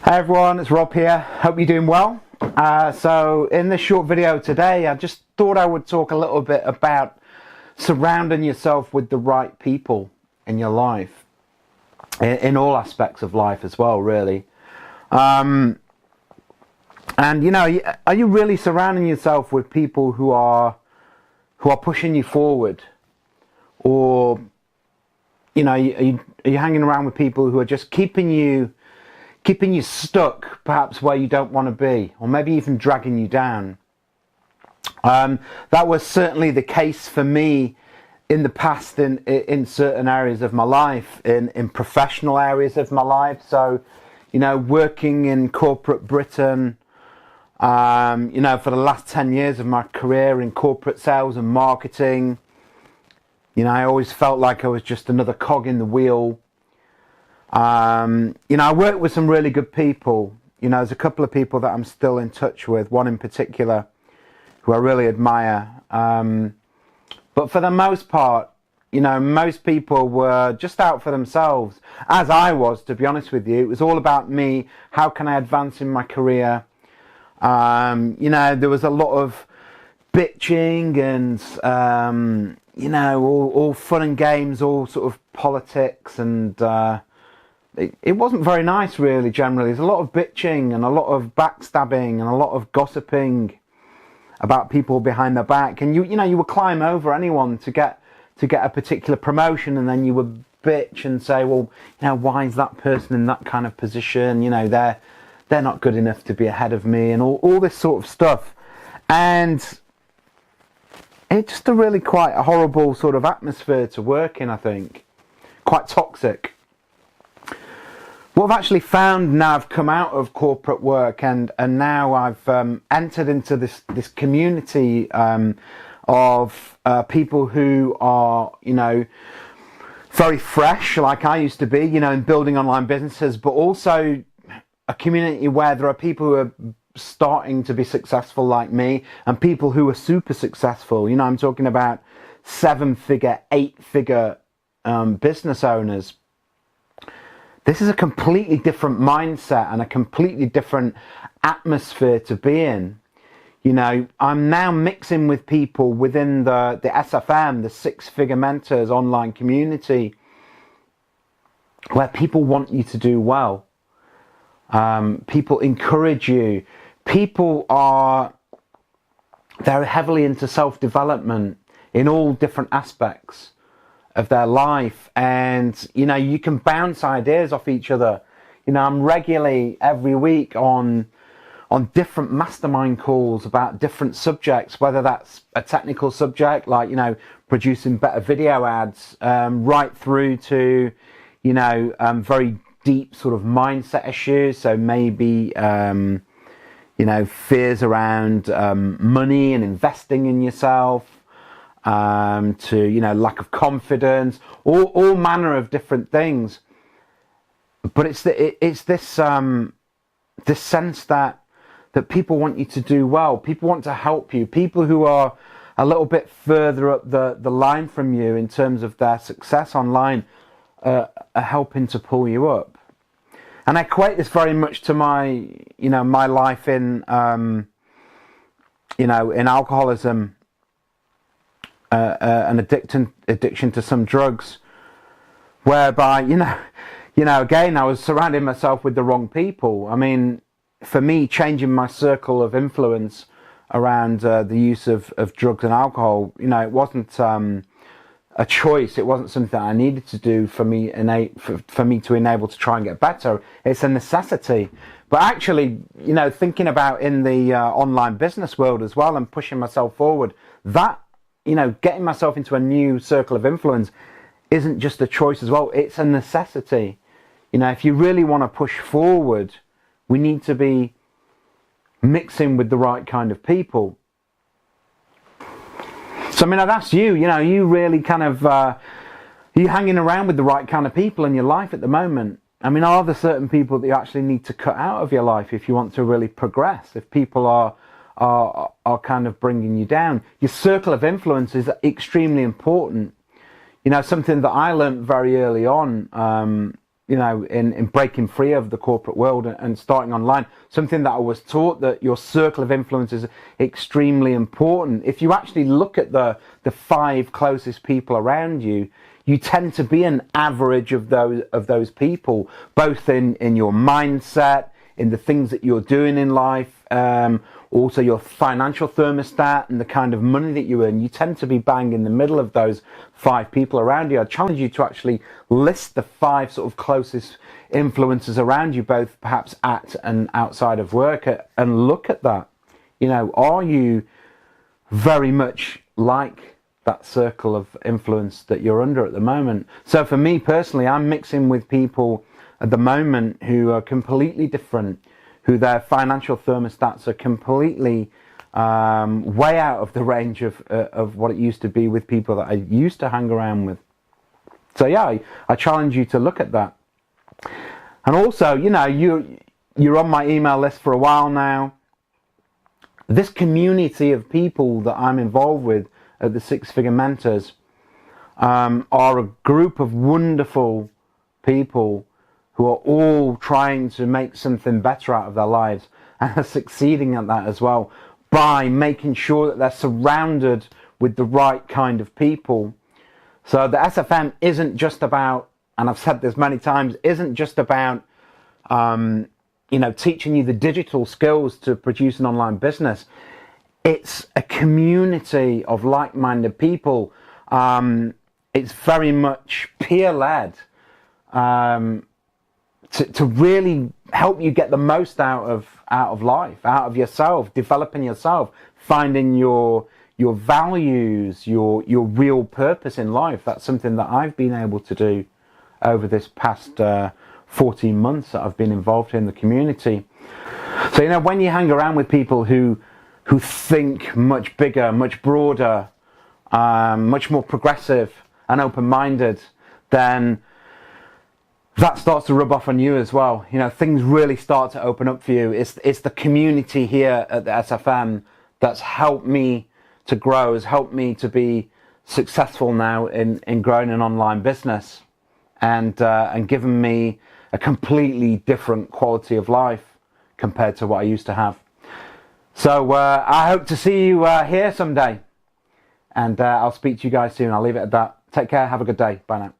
Hi everyone, it's Rob here. Hope you're doing well. So in this short video today, I just thought I would talk a little bit about surrounding yourself with the right people in your life, in all aspects of life as well, really. And you know, are you really surrounding yourself with people who are pushing you forward, or you know, are you hanging around with people who are just keeping you stuck, perhaps where you don't want to be, or maybe even dragging you down? That was certainly the case for me in the past, in certain areas of my life, in professional areas of my life. So, you know, working in corporate Britain, you know, for the last 10 years of my career in corporate sales and marketing, you know, I always felt like I was just another cog in the wheel. You know, I worked with some really good people. You know, there's a couple of people that I'm still in touch with, one in particular who I really admire. But for the most part, you know, most people were just out for themselves, as I was, to be honest with you. It was all about me. How can I advance in my career? You know, there was a lot of bitching and, you know, all fun and games, all sort of politics, and it wasn't very nice, really, generally. There's a lot of bitching and a lot of backstabbing and a lot of gossiping about people behind their back. And you know, you would climb over anyone to get a particular promotion, and then you would bitch and say, well, you know, why is that person in that kind of position? You know, they're not good enough to be ahead of me, and all this sort of stuff. And it's just quite a horrible sort of atmosphere to work in, I think. Quite toxic. What I've actually found now, I've come out of corporate work, and now I've entered into this community of people who are, you know, very fresh, like I used to be, you know, in building online businesses, but also a community where there are people who are starting to be successful like me, and people who are super successful. You know, I'm talking about 7-figure, 8-figure business owners. This is a completely different mindset and a completely different atmosphere to be in. You know, I'm now mixing with people within the SFM, the 6-Figure Mentors online community, where people want you to do well. People encourage you. They're heavily into self-development in all different aspects of their life, and you know, you can bounce ideas off each other. You know, I'm regularly every week on different mastermind calls about different subjects, whether that's a technical subject like, you know, producing better video ads, right through to, you know, very deep sort of mindset issues. So maybe you know, fears around money and investing in yourself, to, you know, lack of confidence, all manner of different things. But it's this sense that people want you to do well. People want to help you. People who are a little bit further up the line from you in terms of their success online are helping to pull you up. And I equate this very much to my life in, you know, in alcoholism, an addiction to some drugs, whereby, you know, again, I was surrounding myself with the wrong people. I mean, for me, changing my circle of influence around the use of drugs and alcohol, you know, it wasn't a choice. It wasn't something that I needed to do for me to enable to try and get better. It's a necessity. But actually, you know, thinking about in the online business world as well, and pushing myself forward, that, you know, getting myself into a new circle of influence isn't just a choice as well. It's a necessity. You know, if you really want to push forward, we need to be mixing with the right kind of people. So, I mean, I'd ask you, you know, you really kind of, are you hanging around with the right kind of people in your life at the moment? I mean, are there certain people that you actually need to cut out of your life if you want to really progress? If people are kind of bringing you down? Your circle of influence is extremely important. You know, something that I learned very early on, in breaking free of the corporate world and starting online. Something that I was taught, that your circle of influence is extremely important. If you actually look at the 5 closest people around you, you tend to be an average of those people, both in your mindset, in the things that you're doing in life, also your financial thermostat and the kind of money that you earn. You tend to be bang in the middle of those 5 people around you. I challenge you to actually list the 5 sort of closest influences around you, both perhaps at and outside of work, and look at that. Are you very much like that circle of influence that you're under at the moment? So for me personally, I'm mixing with people at the moment who are completely different, who their financial thermostats are completely way out of the range of what it used to be with people that I used to hang around with. So yeah, I challenge you to look at that. And also, you're on my email list for a while now. This community of people that I'm involved with at the 6 Figure Mentors are a group of wonderful people who are all trying to make something better out of their lives, and are succeeding at that as well by making sure that they're surrounded with the right kind of people. So the SFM isn't just about, and I've said this many times, isn't just about teaching you the digital skills to produce an online business. It's a community of like-minded people. It's very much peer-led, to really help you get the most out of life, out of yourself, developing yourself, finding your values, your real purpose in life. That's something that I've been able to do over this past 14 months that I've been involved in the community. So when you hang around with people who think much bigger, much broader, much more progressive and open-minded, then that starts to rub off on you as well. Things really start to open up for you. It's the community here at the SFM that's helped me to grow, has helped me to be successful now in growing an online business, and given me a completely different quality of life compared to what I used to have. So I hope to see you here someday, and I'll speak to you guys soon. I'll leave it at that. Take care. Have a good day. Bye now.